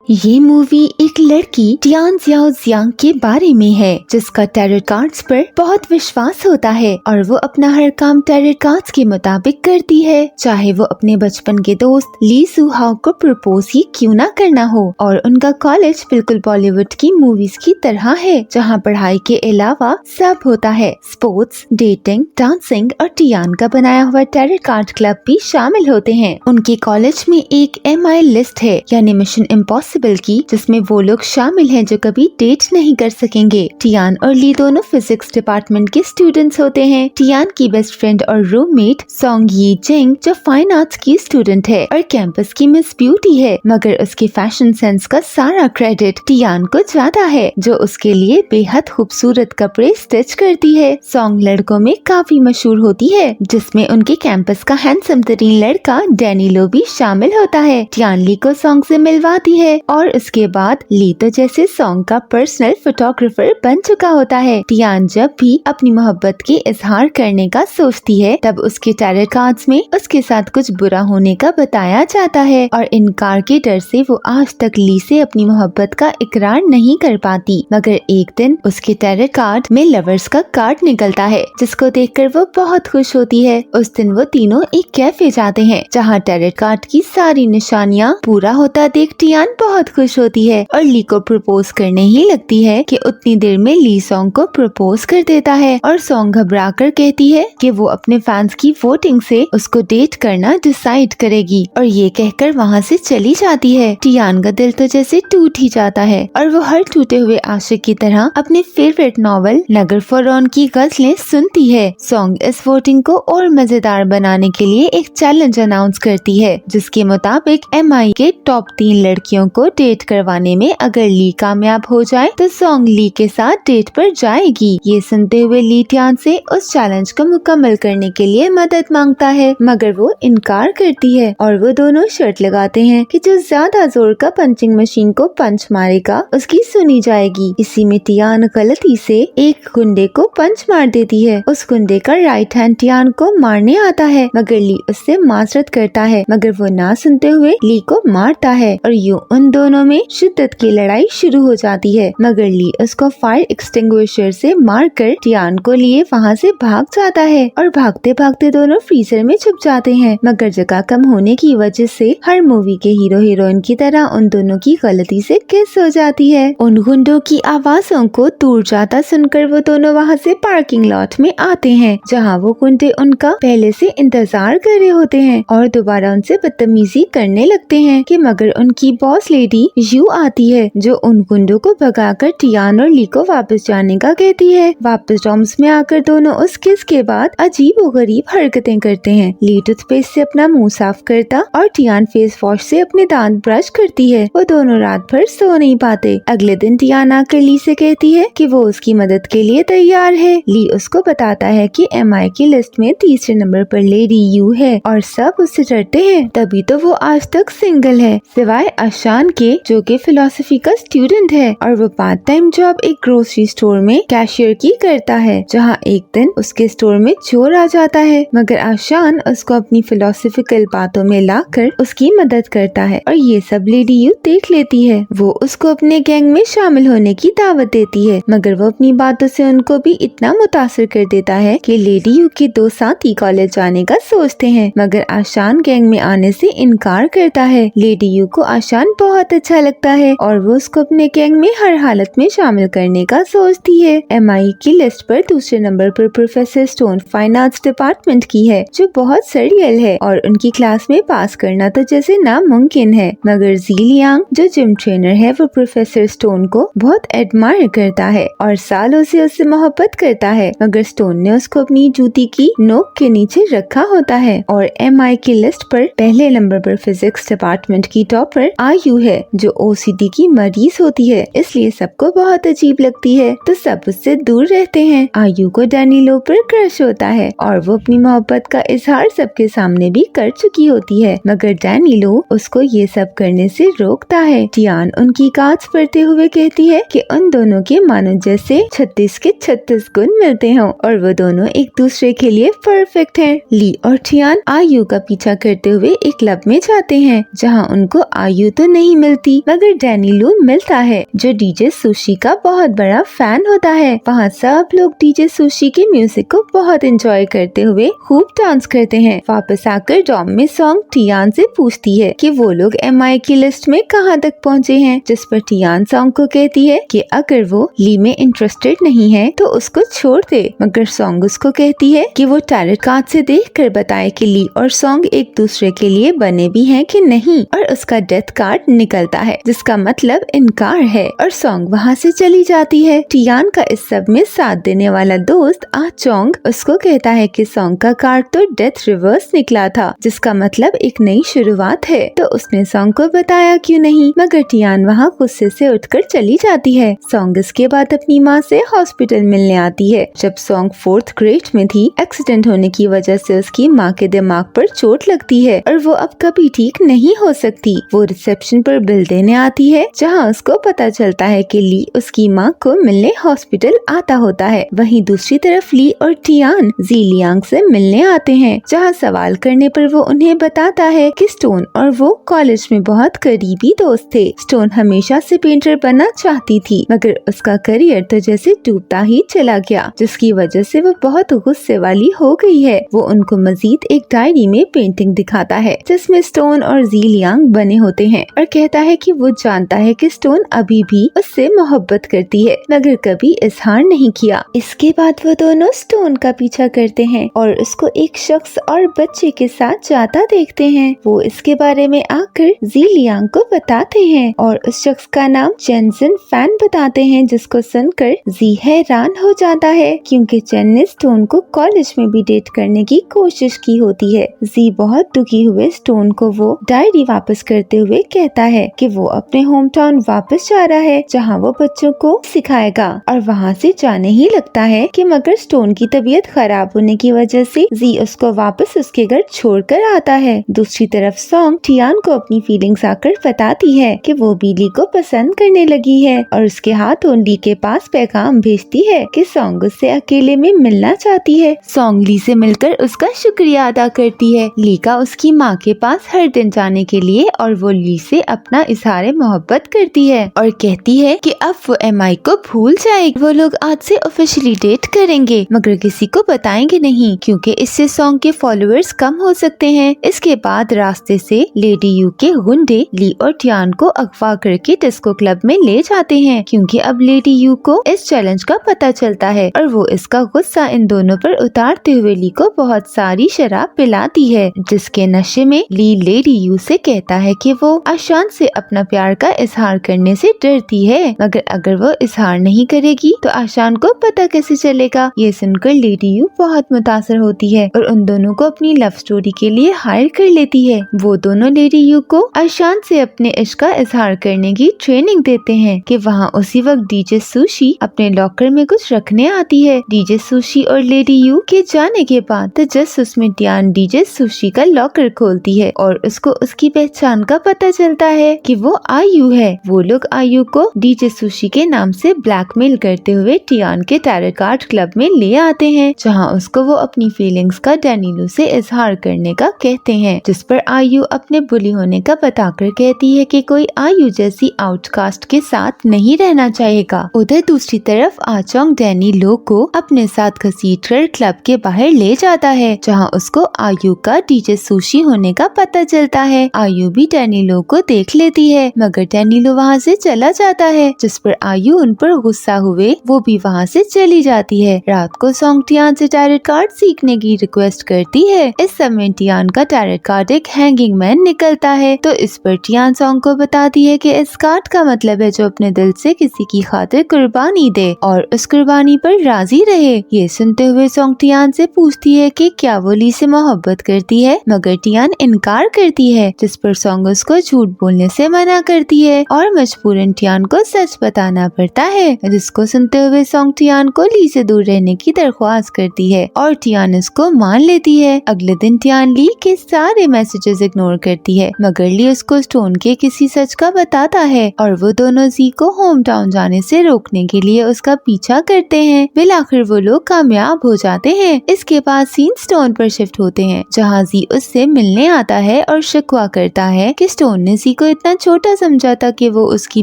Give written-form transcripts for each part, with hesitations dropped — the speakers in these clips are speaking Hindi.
ये मूवी एक लड़की टियान जियाओ जियांग के बारे में है जिसका टैरो कार्ड्स पर बहुत विश्वास होता है और वो अपना हर काम टैरो कार्ड्स के मुताबिक करती है, चाहे वो अपने बचपन के दोस्त ली सू हाओ को प्रपोज ही क्यों ना करना हो। और उनका कॉलेज बिल्कुल बॉलीवुड की मूवीज की तरह है जहाँ पढ़ाई के अलावा सब होता है, स्पोर्ट्स, डेटिंग, डांसिंग और टियान का बनाया हुआ टैरो कार्ड क्लब भी शामिल होते हैं। उनके कॉलेज में एक MI लिस्ट है यानी मिशन इम्पॉसिबल की, जिसमें वो लोग शामिल हैं जो कभी डेट नहीं कर सकेंगे। टियान और ली दोनों फिजिक्स डिपार्टमेंट के स्टूडेंट्स होते हैं। टियान की बेस्ट फ्रेंड और रूममेट सोंग यी जिंग जो फाइन आर्ट्स की स्टूडेंट है और कैंपस की मिस ब्यूटी है, मगर उसके फैशन सेंस का सारा क्रेडिट टियान को जाता है जो उसके लिए बेहद खूबसूरत कपड़े स्टिच करती है। सोंग लड़कों में काफी मशहूर होती है जिसमें उनके कैंपस का हैंडसम तरीन लड़का डैनी लो भी शामिल होता है। टियान ली को सोंग से मिलवाती है और उसके बाद ली तो जैसे सोंग का पर्सनल फोटोग्राफर बन चुका होता है। टियान जब भी अपनी मोहब्बत के इजहार करने का सोचती है तब उसके टैरो कार्ड्स में उसके साथ कुछ बुरा होने का बताया जाता है और इनकार के डर से वो आज तक ली से अपनी मोहब्बत का इकरार नहीं कर पाती। मगर एक दिन उसके टैरो कार्ड में लवर्स का कार्ड निकलता है जिसको देखकर वो बहुत खुश होती है। उस दिन वो तीनों एक कैफे जाते हैं जहाँ टैरो कार्ड की सारी निशानियाँ पूरा होता देख टियान बहुत खुश होती है और ली को प्रपोज करने ही लगती है कि उतनी देर में ली सोंग को प्रपोज कर देता है और सोंग घबरा कर कहती है कि वो अपने फैंस की वोटिंग से उसको डेट करना डिसाइड करेगी और ये कहकर वहाँ से चली जाती है। टियान का दिल तो जैसे टूट ही जाता है और वो हर टूटे हुए आशिक की तरह अपने फेवरेट नॉवल नगर फॉरऑन की गजलें सुनती है। सोंग इस वोटिंग को और मजेदार बनाने के लिए एक चैलेंज अनाउंस करती है जिसके मुताबिक MI के टॉप 3 लड़कियों को डेट करवाने में अगर ली कामयाब हो जाए तो सोंग ली के साथ डेट पर जाएगी। ये सुनते हुए ली टियान से उस चैलेंज को मुकम्मल करने के लिए मदद मांगता है मगर वो इनकार करती है और वो दोनों शर्त लगाते हैं कि जो ज्यादा जोर का पंचिंग मशीन को पंच मारेगा उसकी सुनी जाएगी। इसी में टियान गलती से एक गुंडे को पंच मार देती है। उस गुंडे का राइट हैंड टियान को मारने आता है मगर ली उससे माजरत करता है मगर वो ना सुनते हुए ली को मारता है और यूं उन दोनों में शिद्दत की लड़ाई शुरू हो जाती है मगर ली उसको फायर एक्सटिंग्विशर से मारकर टियान को लिए वहाँ से भाग जाता है और भागते भागते दोनों फ्रीजर में छुप जाते हैं। मगर जगह कम होने की वजह से हर मूवी के हीरो हीरोइन की तरह उन दोनों की गलती से किस हो जाती है। उन गुंडों की आवाजों को दूर जाता सुनकर वो दोनों वहाँ से पार्किंग लॉट में आते हैं जहाँ वो गुंडे उनका पहले से इंतजार कर रहे होते हैं और दोबारा उनसे बदतमीजी करने लगते हैं कि मगर उनकी बॉस लेडी यू आती है जो उन गुंडों को भगाकर टियान और ली को वापस जाने का कहती है। वापस डॉम्स में आकर दोनों उस किस के बाद अजीब और गरीब हरकतें करते हैं। ली टूथपेस्ट से अपना मुंह साफ करता और टियान फेस वॉश से अपने दांत ब्रश करती है। वो दोनों रात भर सो नहीं पाते। अगले दिन टियान आकर ली से कहती है कि वो उसकी मदद के लिए तैयार है। ली उसको बताता है कि MI की लिस्ट में तीसरे नंबर पर लेडी यू है और सब उससे डरते हैं, तभी तो वो आज तक सिंगल है सिवाय आशान के जो कि फिलोसफी का स्टूडेंट है और वो पार्ट टाइम जॉब एक ग्रोसरी स्टोर में कैशियर की करता है जहाँ एक दिन उसके स्टोर में चोर आ जाता है मगर आशान उसको अपनी फिलोसफिकल बातों में लाकर उसकी मदद करता है और ये सब लेडी यू देख लेती है। वो उसको अपने गैंग में शामिल होने की दावत देती है मगर वो अपनी बातों से उनको भी इतना मुतासिर कर देता है कि लेडी यू के दो साथी कॉलेज जाने का सोचते हैं मगर आशान गैंग में आने से इनकार करता है। लेडी यू को आशान बहुत अच्छा लगता है और वो उसको अपने गैंग में हर हालत में शामिल करने का सोचती है। MI की लिस्ट पर दूसरे नंबर पर professor stone fine arts department की है जो बहुत सरियल है और उनकी क्लास में पास करना तो जैसे नामुमकिन है मगर जी लियांग जो जिम ट्रेनर है वो प्रोफेसर स्टोन को बहुत एडमायर करता है और सालों से उससे मोहब्बत करता है मगर स्टोन ने उसको अपनी जूती की नोक के नीचे रखा होता है। और MI की लिस्ट पर पहले नंबर पर फिजिक्स डिपार्टमेंट की टॉपर आयु है जो OCD की मरीज होती है इसलिए सबको बहुत अजीब लगती है तो सब उससे दूर रहते हैं। आयु को डैनी लो पर क्रश होता है और वो अपनी मोहब्बत का इजहार सबके सामने भी कर चुकी होती है मगर डैनी लो उसको ये सब करने से रोकता है। टियान उनकी कांच पढ़ते हुए कहती है कि उन दोनों के मानो जैसे 36 के 36 गुण मिलते हों और वो दोनों एक दूसरे के लिए परफेक्ट हैं। ली और टियान आयु का पीछा करते हुए एक क्लब में जाते हैं जहाँ उनको आयु तो नहीं मिलती, मगर डैनी लू मिलता है जो डीजे सुशी का बहुत बड़ा फैन होता है। वहाँ सब लोग डीजे सुशी के म्यूजिक को बहुत एंजॉय करते हुए खूब डांस करते हैं। वापस आकर डॉम में सॉन्ग टियान से पूछती है कि वो लोग MI की लिस्ट में कहाँ तक पहुँचे हैं, जिस पर टियान सॉन्ग को कहती है कि अगर वो ली में इंटरेस्टेड नहीं है तो उसको छोड़ दे, मगर सॉन्ग उसको कहती है कि वो टैरो कार्ड से देखकर बताए कि ली और सॉन्ग एक दूसरे के लिए बने भी हैं कि नहीं, और उसका डेथ कार्ड निकलता है जिसका मतलब इनकार है, और सॉन्ग वहाँ से चली जाती है। टियान का इस सब में साथ देने वाला दोस्त आ चोंग उसको कहता है कि सॉन्ग का कार्ड तो डेथ रिवर्स निकला था, जिसका मतलब एक नई शुरुआत है, तो उसने सॉन्ग को बताया क्यों नहीं, मगर टियान वहाँ गुस्से से उठकर चली जाती है। सॉन्ग इसके बाद अपनी माँ से हॉस्पिटल मिलने आती है। जब सॉन्ग 4th ग्रेड में थी, एक्सीडेंट होने की वजह से उसकी माँ के दिमाग पर चोट लगती है और वो अब कभी ठीक नहीं हो सकती। वो रिसेप्शन पर बिल देने आती है, जहाँ उसको पता चलता है कि ली उसकी माँ को मिलने हॉस्पिटल आता होता है। वहीं दूसरी तरफ ली और टियान ज़ीलियांग से मिलने आते हैं, जहाँ सवाल करने पर वो उन्हें बताता है कि स्टोन और वो कॉलेज में बहुत करीबी दोस्त थे। स्टोन हमेशा से पेंटर बनना चाहती थी, मगर उसका करियर तो जैसे डूबता ही चला गया, जिसकी वजह से वो बहुत गुस्से वाली हो गई है। वो उनको मजीद एक डायरी में पेंटिंग दिखाता है जिसमें स्टोन और ज़ीलियांग बने होते हैं, और कहता है कि वो जानता है कि स्टोन अभी भी उससे मोहब्बत करती है, मगर कभी इजहार नहीं किया। इसके बाद वो दोनों स्टोन का पीछा करते हैं और उसको एक शख्स और बच्चे के साथ जाता देखते हैं। वो इसके बारे में आकर ज़ीलियांग को बताते हैं और उस शख्स का नाम जेनजिन फैन बताते हैं, जिसको सुनकर जी हैरान हो जाता है क्योंकि जेन ने स्टोन को कॉलेज में भी डेट करने की कोशिश की होती है। जी बहुत दुखी हुए स्टोन को वो डायरी वापस करते हुए कहता है कि वो अपने होम टाउन वापस जा रहा है, जहाँ वो बच्चों को सिखाएगा, और वहाँ से जाने ही लगता है कि मगर स्टोन की तबीयत खराब होने की वजह से जी उसको वापस उसके घर छोड़कर आता है। दूसरी तरफ सॉन्ग टियान को अपनी फीलिंग्स आकर बताती है कि वो भी ली को पसंद करने लगी है, और उसके हाथों ली के पास पैगाम भेजती है कि सॉन्ग उससे अकेले में मिलना चाहती है। सॉन्ग ली से मिलकर उसका शुक्रिया अदा करती है, ली का उसकी माँ के पास हर दिन जाने के लिए, और वो ली से अपना इजहार मोहब्बत करती है और कहती है कि अब वो MI को भूल जाएगी। वो लोग आज से ऑफिशियली डेट करेंगे, मगर किसी को बताएंगे नहीं क्योंकि इससे सॉन्ग के फॉलोअर्स कम हो सकते हैं। इसके बाद रास्ते से लेडी यू के गुंडे ली और टियान को अगवा करके डिस्को क्लब में ले जाते हैं, क्योंकि अब लेडी यू को इस चैलेंज का पता चलता है, और वो इसका गुस्सा इन दोनों पर उतारते हुए ली को बहुत सारी शराब पिलाती है, जिसके नशे में ली लेडी यू से कहता है कि वो आशान से अपना प्यार का इजहार करने से डरती है, मगर अगर वो इजहार नहीं करेगी तो आशान को पता कैसे चलेगा। ये सुनकर लेडी यू बहुत मुतासर होती है और उन दोनों को अपनी लव स्टोरी के लिए हायर कर लेती है। वो दोनों लेडी यू को आशान से अपने इश्क का इजहार करने की ट्रेनिंग देते हैं कि वहाँ उसी वक्त डीजे सुशी अपने लॉकर में कुछ रखने आती है। डीजे सुशी और लेडी यू के जाने के बाद तजस्सुस में टियान डीजे सुशी का लॉकर खोलती है और उसको उसकी पहचान का पता चलता है कि वो आयु है। वो लोग आयु को डीजे सुशी के नाम से ब्लैकमेल करते हुए टियान के टैरो कार्ड क्लब में ले आते हैं, जहाँ उसको वो अपनी फीलिंग्स का डैनिलू से इजहार करने का कहते हैं, जिस पर आयु अपने बुली होने का बताकर कहती है कि कोई आयु जैसी आउटकास्ट के साथ नहीं रहना चाहेगा। उधर दूसरी तरफ आचोंग डैनी लो को अपने साथ घसीटकर क्लब के बाहर ले जाता है, जहाँ उसको आयु का डीजे सुशी होने का पता चलता है। आयु भी डैनी लो को देख लेती है, मगर डैनी लो वहाँ से चला जाता है, जिस पर आयु उन पर गुस्सा हुए वो भी वहाँ से चली जाती है। रात को सॉन्ग टियान से टैरो कार्ड सीखने की रिक्वेस्ट करती है। इस समय टियान का टैरो कार्ड एक हैंगिंग मैन निकलता है, तो इस पर टियान सॉन्ग को बताती है कि इस कार्ड का मतलब है जो अपने दिल से किसी की खातिर कुर्बानी दे और उस कुर्बानी पर राजी रहे। ये सुनते हुए सॉन्ग टियान से पूछती है कि क्या वो ली से मोहब्बत करती है, मगर टियान इनकार करती है, जिस पर सॉन्ग उसको झूठ बोलने से मना करती है और मजबूरन टियान को सच बताना पड़ता है, जिसको सुनते हुए सॉन्ग टियान को ली से दूर रहने की दरख्वास्त करती है और टियान इसको मान लेती है। अगले दिन टियान ली के सारे मैसेजेस इग्नोर करती है, मगर ली उसको स्टोन के किसी सच का बताता है और वो दोनों जी को होम टाउन जाने से रोकने के लिए उसका पीछा करते हैं। फिर आखिर वो लोग कामयाब हो जाते हैं। इसके बाद सीन स्टोन पर शिफ्ट होते हैं, जहाँ जी उससे मिलने आता है और शिकवा करता है कि स्टोन ने जी को इतना छोटा समझा था कि वो उसकी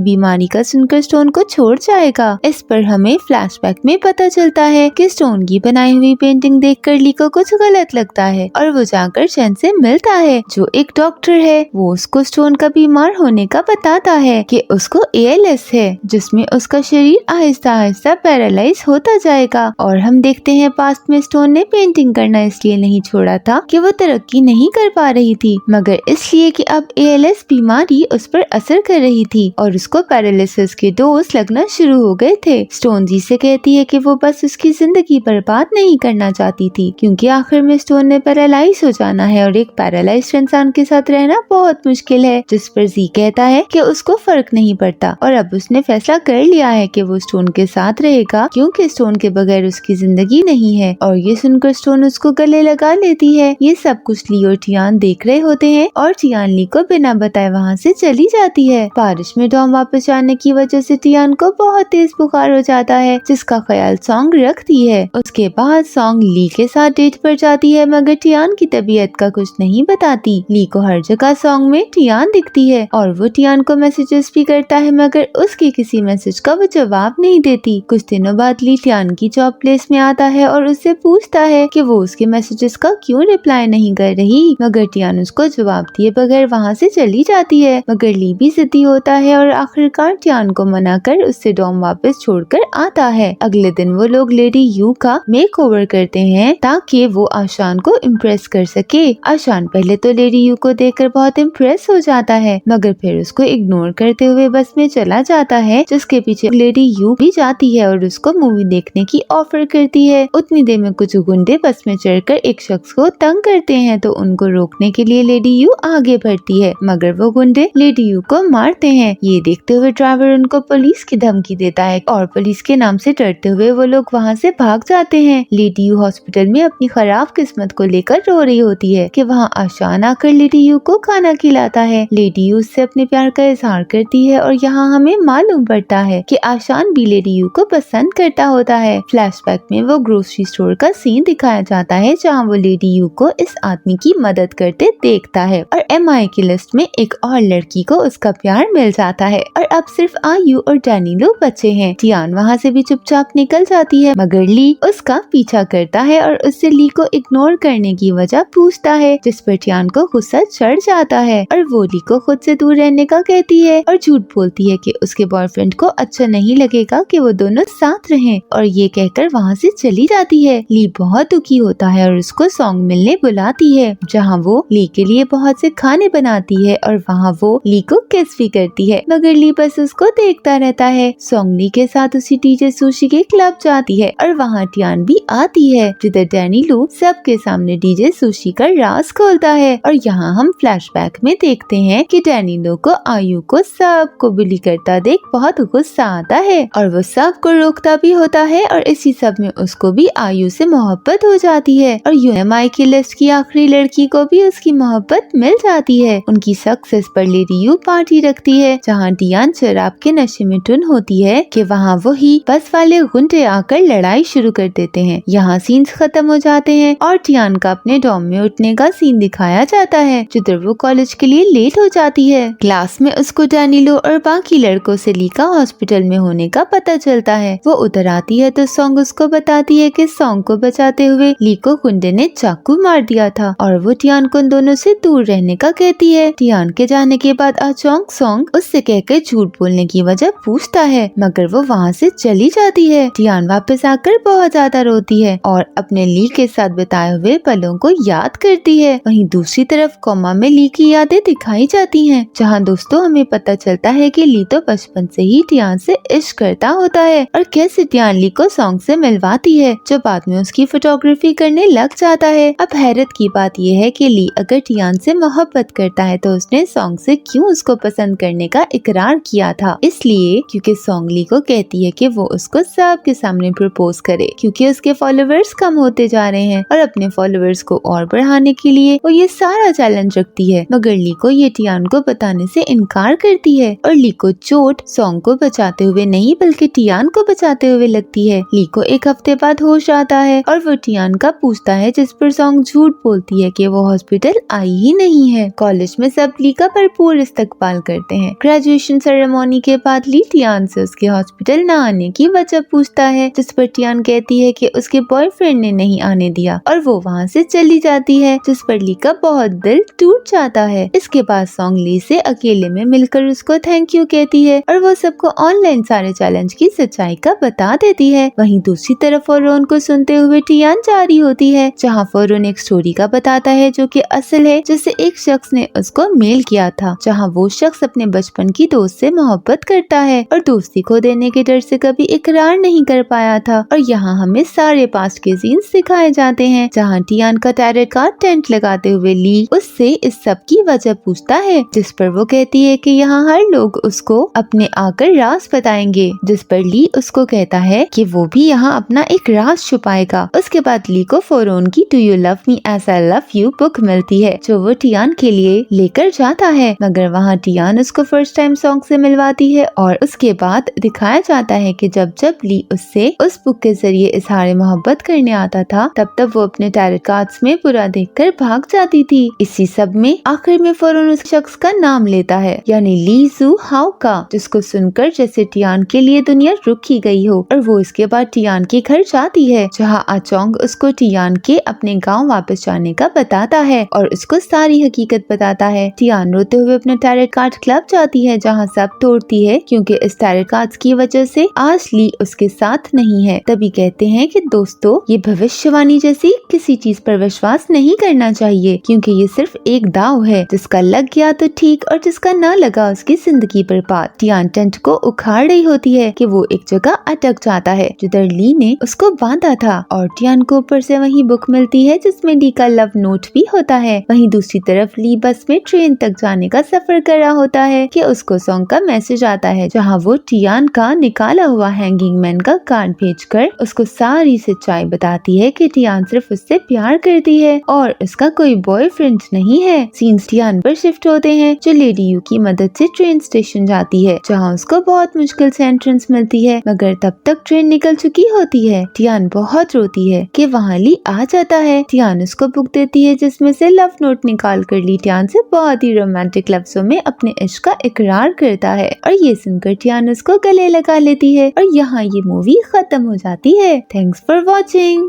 बीमारी का सुनकर स्टोन को छोड़ जाएगा। इस पर हमें फ्लैशबैक में पता चलता है कि स्टोन की बनाई हुई पेंटिंग देखकर ली को कुछ गलत लगता है और वो जाकर चैन से मिलता है जो एक डॉक्टर है। वो उसको स्टोन का बीमार होने का बताता है कि उसको ALS है, जिसमें उसका शरीर आहिस्ता आहिस्ता पैरालाइज होता जाएगा। और हम देखते हैं पास्ट में स्टोन ने पेंटिंग करना इसलिए नहीं छोड़ा था कि वो तरक्की नहीं कर पा रही थी, मगर इसलिए कि अब ALS बीमारी उस पर असर कर रही थी और उसको पैरालिसिस के डोज लगना शुरू हो गए थे। स्टोन जी से कहती है कि वो बस उसकी जिंदगी बर्बाद नहीं करना चाहती थी, क्योंकि आखिर में स्टोन ने पैरालाइज हो जाना है और एक पैरालाइज्ड इंसान के साथ रहना बहुत मुश्किल है। जिस पर जी कहता है कि उसको फर्क नहीं पड़ता और अब उसने फैसला कर लिया है कि वो स्टोन के साथ रहेगा, क्योंकि स्टोन के बगैर उसकी जिंदगी नहीं है। और ये सुनकर स्टोन उसको गले लगा लेती है। ये सब कुछ ली और टियान देख रहे होते हैं और टियान ली को बिना बताए वहाँ से चली जाती है। बारिश में डॉम वापस जाने की वजह से टियान को बहुत तेज बुखार हो जाता है, जिसका ख्याल सॉन्ग रखती है। उसके बाद सॉन्ग ली के साथ डेट पर जाती है, मगर टियान की तबीयत का कुछ नहीं बताती। ली को हर जगह सॉन्ग में टियान दिखती है और वो टियान को मैसेजेस भी करता है, मगर उसके किसी मैसेज का वो जवाब नहीं देती। कुछ दिनों बाद ली टियान की जॉब प्लेस में आता है और उससे पूछता है कि वो उसके मैसेजेस का क्यों रिप्लाई नहीं कर रही, मगर टियान उसको जवाब दिए बगैर वहाँ से चली जाती है। मगर ली भी जिद्दी होता है और आखिरकार टियान को मना कर उससे डॉम वापस छोड़कर आता है। अगले दिन वो लोग लेडी यू का मेक ओवर करते हैं ताकि वो आशान को इम्प्रेस कर सके। आशान पहले तो लेडी यू को देखकर बहुत इम्प्रेस हो जाता है, मगर फिर उसको इग्नोर करते हुए बस में चला जाता है, जिसके पीछे लेडी यू भी जाती है और उसको मूवी देखने की ऑफर करती है। उतनी देर में कुछ गुंडे बस में चढ़कर एक शख्स को तंग करते हैं, तो उनको रोकने के लिए लेडी यू आगे बढ़ती है, मगर वो गुंडे लेडी यू को मारते हैं। ये देखते हुए ड्राइवर उनको पुलिस की धमकी देता है और पुलिस के नाम से डरते हुए वो लोग वहाँ से भाग जाते हैं। लेडी यू हॉस्पिटल में अपनी खराब किस्मत को लेकर रो रही होती है कि वहाँ आशान आकर लेडी यू को खाना खिलाता है। लेडी यू उससे अपने प्यार का इजहार करती है और यहाँ हमें मालूम पड़ता है कि आशान भी लेडी यू को पसंद करता होता है। फ्लैशबैक में वो ग्रोसरी स्टोर का सीन दिखाया जाता है जहाँ वो लेडी यू को इस आदमी की मदद करते देखता है और MI की लिस्ट में एक और लड़की को उसका प्यार मिल जाता है और अब सिर्फ आयु और डैनिलो बचे हैं। टियान वहाँ से भी चुपचाप निकल जाती है, मगर ली उसका पीछा करता है और उससे ली को इग्नोर करने की वजह पूछता है, जिस पर टियान को गुस्सा चढ़ जाता है और वो ली को खुद से दूर रहने का कहती है और झूठ बोलती है कि उसके बॉयफ्रेंड को अच्छा नहीं लगेगा कि वो दोनों साथ रहें, और ये कहकर वहाँ से चली जाती है। ली बहुत दुखी होता है और उसको सॉन्ग मिलने बुलाती है, जहाँ वो ली के लिए बहुत से खाने बनाती है और वहाँ वो ली को किस भी करती है, मगर ली बस उसको देखता रहता है। सॉन्ग ली के साथ उसी डीजे सुशी के क्लब जाती है और वहाँ टियान भी आती है, जिधर डैनी लू सबके सामने डीजे सुशी का राज खोलता है। और यहाँ हम फ्लैशबैक में देखते हैं कि डैनी लू को आयु को सबको बुली करता देख बहुत गुस्सा आता है और वो सबको रोकता भी होता है और इसी सब में उसको भी आयु से मोहब्बत हो जाती है और UMI की लिस्ट की आखिरी लड़की को भी उसकी मोहब्बत मिल जाती है। उनकी सक्सेस पर लेडी यू पार्टी रखती है, जहाँ टियान शराब के नशे में टुन होती है कि वहाँ वही बस वाले गुंडे आकर लड़ाई शुरू कर देते हैं। यहाँ सीन्स खत्म हो जाते हैं और टियान का अपने डॉम में उठने का सीन दिखाया जाता है, जिधर वो कॉलेज के लिए लेट हो जाती है। क्लास में उसको डैनिलो और बाकी लड़कों से ली का हॉस्पिटल में होने का पता चलता है। वो उधर आती है तो सॉन्ग उसको बताती है कि सॉन्ग को बचाते हुए ली को गुंडे ने चाकू मार दिया था और वो टियान को उन दोनों से दूर रहने का कहती है। टियान के जाने के बाद अचौंक सॉन्ग उससे कहकर झूठ बोलने की वजह पूछता है, मगर वो वहाँ से चली जाती है। टियान वापस आकर बहुत ज्यादा रोती है और अपने ली के साथ बिताए हुए पलों को याद करती है। वहीं दूसरी तरफ कोमा में ली की यादें दिखाई जाती हैं, जहाँ दोस्तों हमें पता चलता है कि ली तो बचपन से ही टियान से इश्क करता होता है और कैसे टियान ली को सॉन्ग से मिलवाती है, जो बाद में उसकी फोटोग्राफी करने लग जाता है। अब हैरत की बात यह है कि ली अगर टियान से मोहब्बत करता है तो उसने सॉन्ग से क्यों उसको पसंद करने का इकरार किया था, इसलिए क्योंकि सॉन्ग ली को कहती है कि वो उसको सबके सामने प्रपोज करे, क्योंकि उसके फॉलोवर्स कम होते जा रहे हैं और अपने फॉलोवर्स को और बढ़ाने के लिए वो ये सारा चैलेंज रखती है। मगर ली को ये टियान को बताने से इनकार करती है और ली को चोट सॉन्ग को बचाते हुए नहीं बल्कि टियान को बचाते हुए लगती है। ली को एक हफ्ते बाद होश आता है और वो टियान का पूछता है, जिस पर सॉन्ग झूठ बोलती है कि वो हॉस्पिटल आई ही नहीं है। कॉलेज में सब ली का भरपूर इस्तकबाल करते हैं। ग्रेजुएशन सेरेमोनी के बाद ली टियान से उसके हॉस्पिटल न आने की वजह पूछता है, जिस पर टियान कहती है कि उसके बॉयफ्रेंड ने नहीं आने दिया और वो वहाँ से चली जाती है, जिस पर ली का बहुत दिल टूट जाता है। इसके बाद सॉन्ग ली से अकेले में मिलकर उसको थैंक यू कहती है और वो सबको ऑनलाइन सारे चैलेंज की सच्चाई का बता देती है। वहीं दूसरी तरफ फरोन को सुनते हुए टियान जा रही होती है, जहाँ फरोन एक स्टोरी का बताता है जो कि असल है, जिसे एक शख्स ने उसको मेल किया था, जहाँ वो शख्स अपने बचपन की दोस्त से मोहब्बत करता है और दोस्ती खो देने के डर से कभी इकरार नहीं कर पाया था। और यहाँ हमें सारे पास्ट के सीन्स दिखाए जाते हैं, जहाँ टियान का टैरट कार्ड टेंट लगाते हुए ली उससे इस सब की वजह पूछता है, जिस पर वो कहती है कि यहाँ हर लोग उसको अपने आकर राज बताएंगे, जिस पर ली उसको कहता है कि वो भी यहाँ अपना एक राज छुपाएगा। उसके बाद ली को फरोन की do you love me as I love you book मिलती है, जो वो टियान के लिए लेकर जाता है, मगर वहाँ टियान उसको फर्स्ट टाइम सॉन्ग से मिलवाती है और उसके बाद दिखाया जाता है कि जब जब ली उससे उस बुक के जरिए इजहार मोहब्बत करने आता था, तब वो अपने टैरट कार्ड्स में बुरा देखकर भाग जाती थी। इसी सब में आखिर में फरोन उस शख्स का नाम लेता है, यानी ली जू हाउ का, जिसको सुनकर जैसे टियान के लिए दुनिया रुक ही गई हो। और वो इसके बाद टियान के घर जाती है, जहाँ आचोंग उसको टियान के अपने गांव वापस जाने का बताता है और उसको सारी हकीकत बताता है। टियान रोते हुए अपना टैरट कार्ड क्लब जाती है, जहाँ सब तोड़ती है क्योंकि इस टैरट कार्ड्स की वजह से आज ली उसके साथ नहीं है। तभी कहते हैं कि दोस्तों, ये भविष्यवाणी जैसी किसी चीज पर विश्वास नहीं करना चाहिए, क्योंकि ये सिर्फ एक दाव है, जिसका लग गया तो ठीक और जिसका न लगा उसकी जिंदगी बर्बाद। टियान टेंट को उखाड़ रही होती है कि वो एक जगह अटक जाता है जिधर ली ने उसको बांधा था और टियान को ऊपर से वही बुक मिलती है जिसमें ली का लव नोट भी होता है। वहीं दूसरी तरफ ली बस में ट्रेन तक जाने का सफर कर रहा होता है कि उसको सॉन्ग का मैसेज आता है, जहाँ वो टियान का निकाला हुआ हैंगिंग मैन का कार्ड भेजकर उसको सारी सच्चाई बताती है कि टियान सिर्फ उससे प्यार करती है और उसका कोई बॉयफ्रेंड नहीं है। सीन्स टियान पर शिफ्ट होते हैं, जो लेडी यू की मदद से ट्रेन स्टेशन जाती है, जहाँ उसको बहुत मुश्किल से एंट्रेंस मिलती है, मगर तब तक ट्रेन निकल चुकी होती है। टियान बहुत रोती है कि वहाँ ली आ जाता है। टियान उसको बुक देती है, जिसमें से लव नोट निकाल कर ली टियान से बहुत ही रोमांटिक लफ्जों में अपने इश्क का इकरार करता है और ये सुनकर टियान उसको गले लगा लेती है और यहाँ ये मूवी खत्म हो जाती है। Thanks for watching.